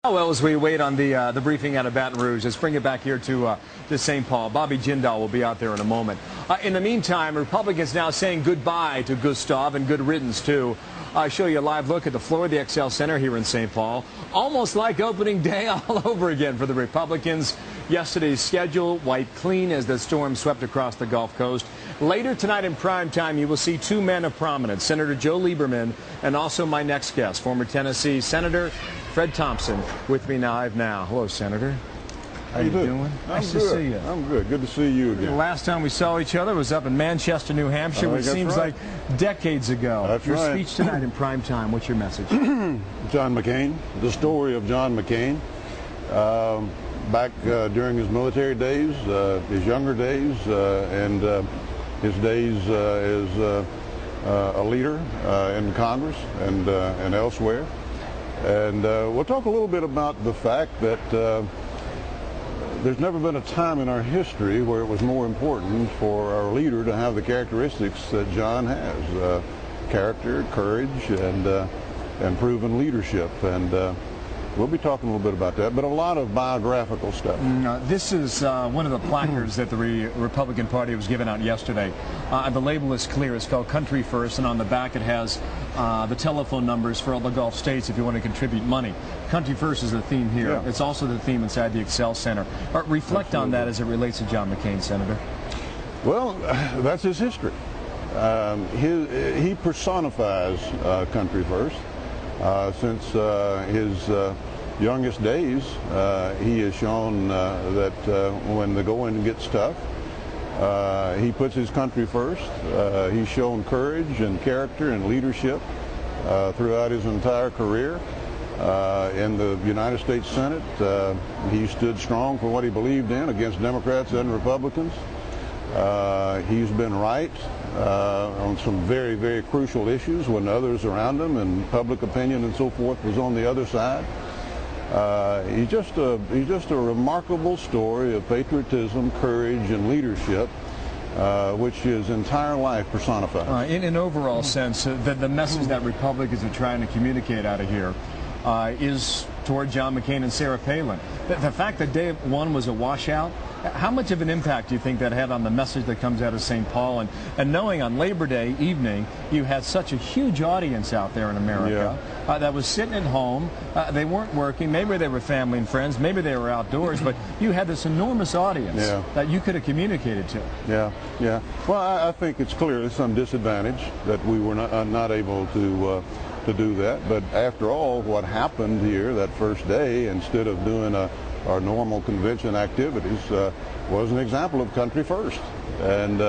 Well, as we wait on the briefing out of Baton Rouge, let's bring it back here to St. Paul. Bobby Jindal will be out there in a moment. In the meantime, Republicans now saying goodbye to Gustav and good riddance, too. I show you a live look at the floor of the XL Center here in St. Paul. Almost like opening day all over again for the Republicans. Yesterday's schedule wiped clean as the storm swept across the Gulf Coast. Later tonight in prime time, you will see two men of prominence, Senator Joe Lieberman and also my next guest, former Tennessee Senator Fred Thompson, with me live now. Hello, Senator. How you doing? Nice to see you. I'm good. Good to see you again. The last time we saw each other was up in Manchester, New Hampshire, which seems like decades ago. That's your right. Speech tonight in prime time. What's your message? John McCain, the story of John McCain. Back during his military days, his younger days, and his days as a leader in Congress and elsewhere. And we'll talk a little bit about the fact that there's never been a time in our history where it was more important for our leader to have the characteristics that John has: character, courage, and proven leadership. And we'll be talking a little bit about that, but a lot of biographical stuff. This is one of the placards that the Republican Party was giving out yesterday. The label is clear. It's called Country First, and on the back it has the telephone numbers for all the Gulf states if you want to contribute money. Country First is the theme here. Yeah. It's also the theme inside the XL Center. Reflect on that as it relates to John McCain, Senator. Well, that's his history. He personifies Country First. Since his youngest days, he has shown that when the going gets tough, he puts his country first. He's shown courage and character and leadership throughout his entire career. In the United States Senate, he stood strong for what he believed in against Democrats and Republicans. He's been right on some very, very crucial issues when others around him and public opinion and so forth was on the other side. He's just a remarkable story of patriotism, courage, and leadership, which his entire life personifies. In an overall sense, the message that Republicans are trying to communicate out of here is toward John McCain and Sarah Palin. The fact that day one was a washout, how much of an impact do you think that had on the message that comes out of St. Paul? And knowing on Labor Day evening you had such a huge audience out there in America that was sitting at home, they weren't working, maybe they were family and friends, maybe they were outdoors, but you had this enormous audience that you could have communicated to. Yeah. Well, I think it's clearly some disadvantage that we were not able to do that. But after all, what happened here that first day, instead of doing our normal convention activities, was an example of Country First. And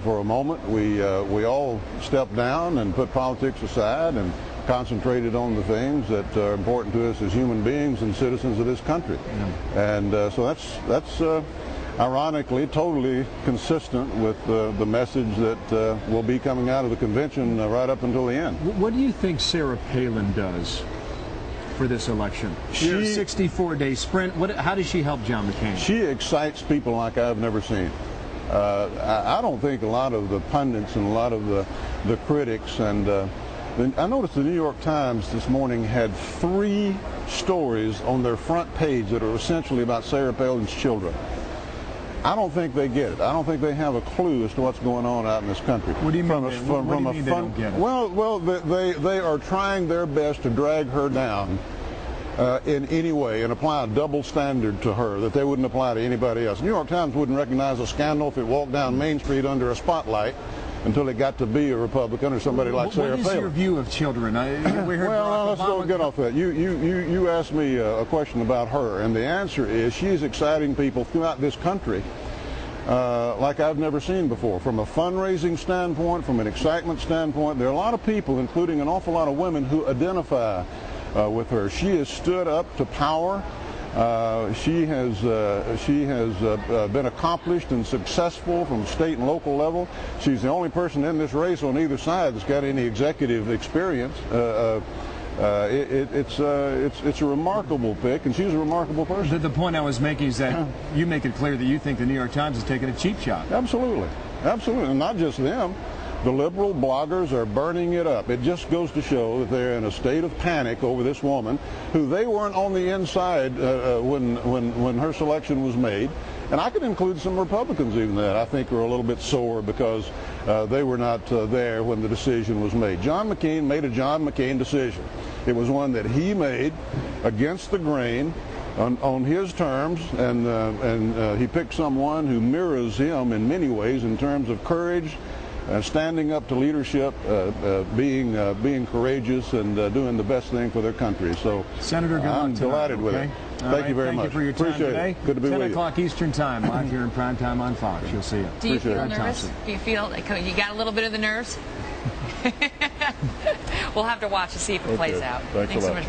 for a moment, we all stepped down and put politics aside and concentrated on the things that are important to us as human beings and citizens of this country. And so that's ironically totally consistent with the message that will be coming out of the convention right up until the end. What do you think Sarah Palin does for this election? She 64-day sprint. How does she help John McCain? She excites people like I've never seen. I don't think a lot of the pundits and a lot of the critics, and I noticed the New York Times this morning had 3 stories on their front page that are essentially about Sarah Palin's children. I don't think they get it. I don't think they have a clue as to what's going on out in this country. What do you mean? They don't get it? Well, they are trying their best to drag her down in any way and apply a double standard to her that they wouldn't apply to anybody else. New York Times wouldn't recognize a scandal if it walked down Main Street under a spotlight until it got to be a Republican or somebody like Sarah Palin. What is your view of children? Well, let's don't get off that. You asked me a question about her, and the answer is she's exciting people throughout this country like I've never seen before. From a fundraising standpoint, from an excitement standpoint, there are a lot of people, including an awful lot of women, who identify with her. She has stood up to power. She has been accomplished and successful from state and local level. She's the only person in this race on either side that's got any executive experience. It's a remarkable pick, and she's a remarkable person. The point I was making is that you make it clear that you think the New York Times is taking a cheap shot. Absolutely, and not just them. The liberal bloggers are burning it up. It just goes to show that they're in a state of panic over this woman who they weren't on the inside when her selection was made. And I could include some Republicans even that I think are a little bit sore because they were not there when the decision was made. John McCain made a John McCain decision. It was one that he made against the grain on his terms, and he picked someone who mirrors him in many ways in terms of courage, standing up to leadership, being courageous, and doing the best thing for their country. So, Senator, I'm delighted with it. Thank you very much. Thank you for your time Appreciate today. It. Good to be with you. 10 o'clock Eastern Time, live here in prime time on Fox. You'll see it. Do you feel nervous? Thompson. Do you feel like you got a little bit of the nerves? We'll have to watch to see if it plays out. Thanks a lot. So much.